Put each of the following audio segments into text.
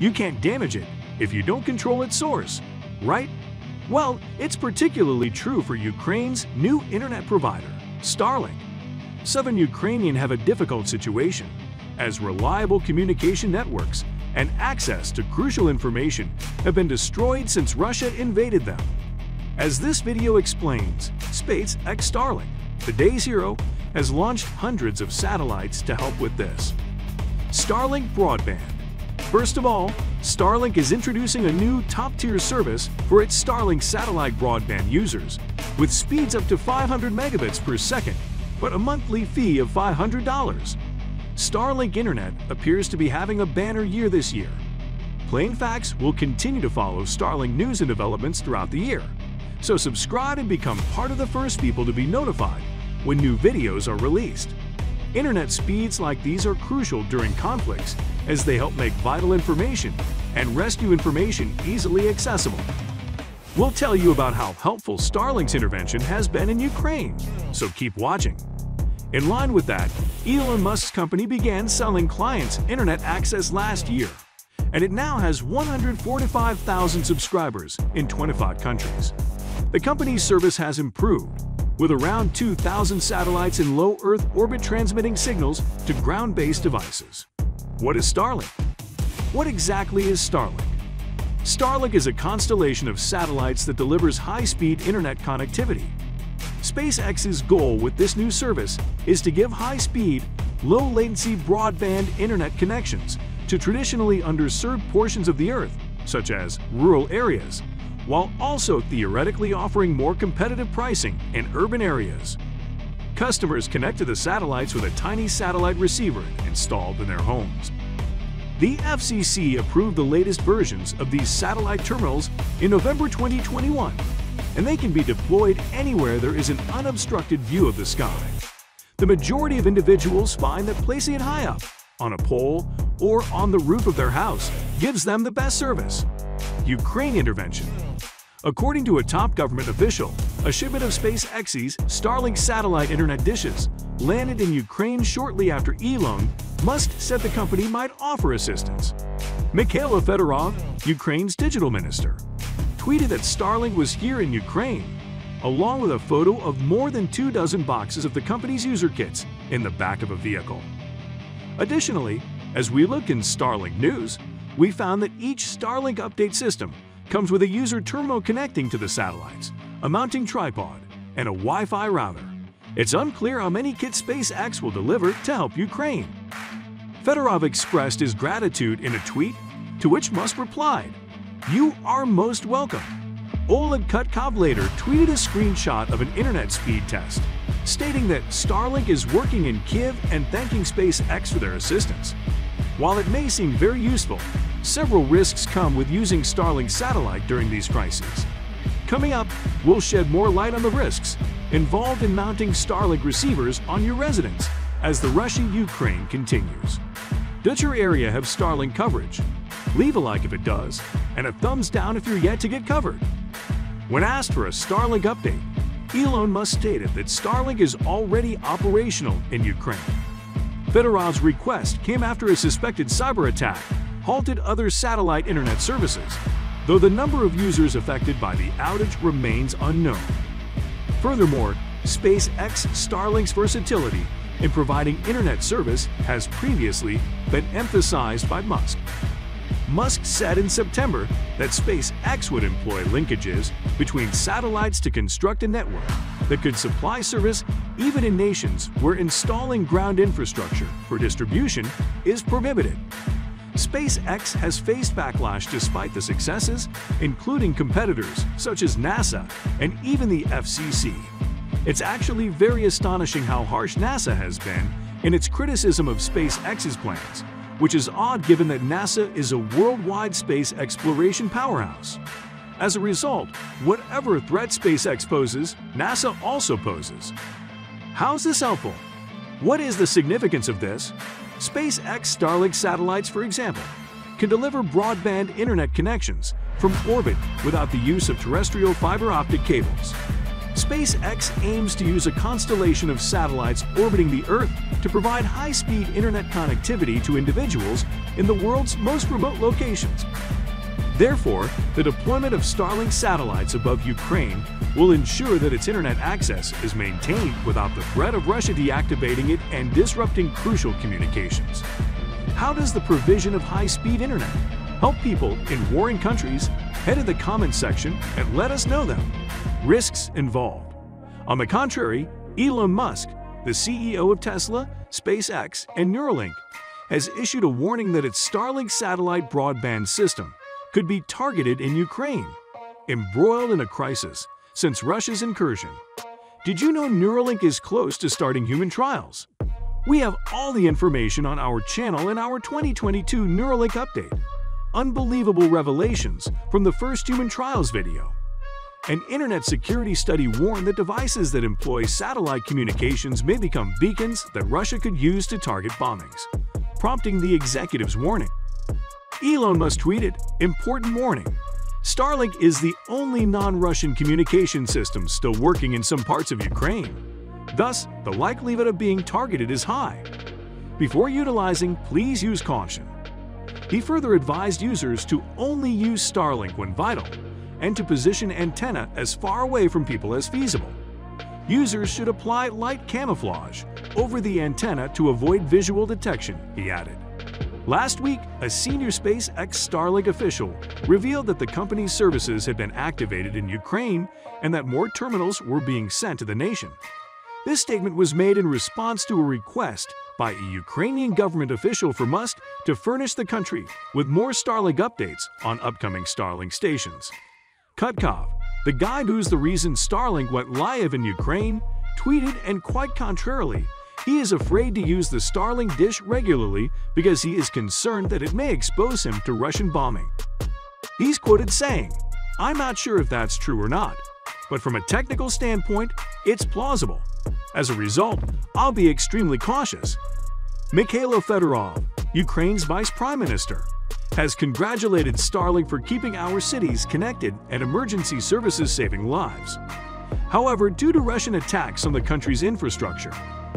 You can't damage it if you don't control its source, right? Well, it's particularly true for Ukraine's new internet provider, Starlink. Southern Ukrainian have a difficult situation, as reliable communication networks and access to crucial information have been destroyed since Russia invaded them. As this video explains, SpaceX Starlink, the day's hero, has launched hundreds of satellites to help with this. Starlink broadband. First of all, Starlink is introducing a new top-tier service for its Starlink satellite broadband users, with speeds up to 500 megabits per second, but a monthly fee of $500. Starlink Internet appears to be having a banner year this year. Plain Facts will continue to follow Starlink news and developments throughout the year, so subscribe and become part of the first people to be notified when new videos are released. Internet speeds like these are crucial during conflicts, as they help make vital information and rescue information easily accessible. We'll tell you about how helpful Starlink's intervention has been in Ukraine, so keep watching. In line with that, Elon Musk's company began selling clients internet access last year, and it now has 145,000 subscribers in 25 countries. The company's service has improved, with around 2,000 satellites in low Earth orbit transmitting signals to ground-based devices. What is Starlink? What exactly is Starlink? Starlink is a constellation of satellites that delivers high-speed internet connectivity. SpaceX's goal with this new service is to give high-speed, low-latency broadband internet connections to traditionally underserved portions of the Earth, such as rural areas, while also theoretically offering more competitive pricing in urban areas. Customers connect to the satellites with a tiny satellite receiver installed in their homes. The FCC approved the latest versions of these satellite terminals in November 2021, and they can be deployed anywhere there is an unobstructed view of the sky. The majority of individuals find that placing it high up, on a pole, or on the roof of their house gives them the best service. Ukraine intervention. According to a top government official, a shipment of SpaceX's Starlink satellite internet dishes landed in Ukraine shortly after Elon Musk said the company might offer assistance. Mikhailo Fedorov, Ukraine's digital minister, tweeted that Starlink was here in Ukraine, along with a photo of more than 24 boxes of the company's user kits in the back of a vehicle. Additionally, as we looked in Starlink news, we found that each Starlink update system comes with a user terminal connecting to the satellites, a mounting tripod, and a Wi-Fi router. It's unclear how many kits SpaceX will deliver to help Ukraine. Fedorov expressed his gratitude in a tweet, to which Musk replied, "You are most welcome." Oleg Kutkov later tweeted a screenshot of an internet speed test, stating that Starlink is working in Kyiv and thanking SpaceX for their assistance. While it may seem very useful, several risks come with using Starlink satellite during these crises. Coming up, we'll shed more light on the risks involved in mounting Starlink receivers on your residence as the Russia-Ukraine continues. Does your area have Starlink coverage? Leave a like if it does, and a thumbs down if you're yet to get covered. When asked for a Starlink update, Elon Musk stated that Starlink is already operational in Ukraine. Fedorov's request came after a suspected cyber attack halted other satellite internet services, though the number of users affected by the outage remains unknown. Furthermore, SpaceX Starlink's versatility in providing internet service has previously been emphasized by Musk. Musk said in September that SpaceX would employ linkages between satellites to construct a network that could supply service even in nations where installing ground infrastructure for distribution is prohibited. SpaceX has faced backlash despite the successes, including competitors such as NASA and even the FCC. It's actually very astonishing how harsh NASA has been in its criticism of SpaceX's plans, which is odd given that NASA is a worldwide space exploration powerhouse. As a result, whatever threat SpaceX poses, NASA also poses. How's this helpful? What is the significance of this? SpaceX Starlink satellites, for example, can deliver broadband internet connections from orbit without the use of terrestrial fiber optic cables. SpaceX aims to use a constellation of satellites orbiting the Earth to provide high-speed internet connectivity to individuals in the world's most remote locations. Therefore, the deployment of Starlink satellites above Ukraine will ensure that its internet access is maintained without the threat of Russia deactivating it and disrupting crucial communications. How does the provision of high-speed internet help people in warring countries? Head to the comments section and let us know them. Risks involved. On the contrary, Elon Musk, the CEO of Tesla, SpaceX, and Neuralink, has issued a warning that its Starlink satellite broadband system could be targeted in Ukraine, embroiled in a crisis since Russia's incursion. Did you know Neuralink is close to starting human trials? We have all the information on our channel in our 2022 Neuralink update. Unbelievable revelations from the first human trials video. An internet security study warned that devices that employ satellite communications may become beacons that Russia could use to target bombings, prompting the executive's warning. Elon Musk tweeted, "Important warning. Starlink is the only non-Russian communication system still working in some parts of Ukraine. Thus, the likelihood of being targeted is high. Before utilizing, please use caution." He further advised users to only use Starlink when vital and to position antenna as far away from people as feasible. Users should apply light camouflage over the antenna to avoid visual detection, he added. Last week, a senior SpaceX Starlink official revealed that the company's services had been activated in Ukraine and that more terminals were being sent to the nation. This statement was made in response to a request by a Ukrainian government official for Musk to furnish the country with more Starlink updates on upcoming Starlink stations. Kutkov, the guy who's the reason Starlink went live in Ukraine, tweeted, and quite contrarily, he is afraid to use the Starlink dish regularly because he is concerned that it may expose him to Russian bombing. He's quoted saying, "I'm not sure if that's true or not, but from a technical standpoint, it's plausible. As a result, I'll be extremely cautious." Mikhailo Fedorov, Ukraine's vice prime minister, has congratulated Starlink for keeping our cities connected and emergency services saving lives. However, due to Russian attacks on the country's infrastructure,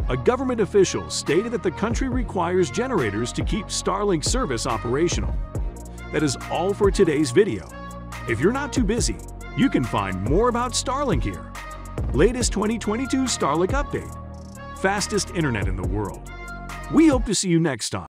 a government official stated that the country requires generators to keep Starlink service operational. That is all for today's video. If you're not too busy, you can find more about Starlink here. Latest 2022 Starlink update. Fastest internet in the world. We hope to see you next time.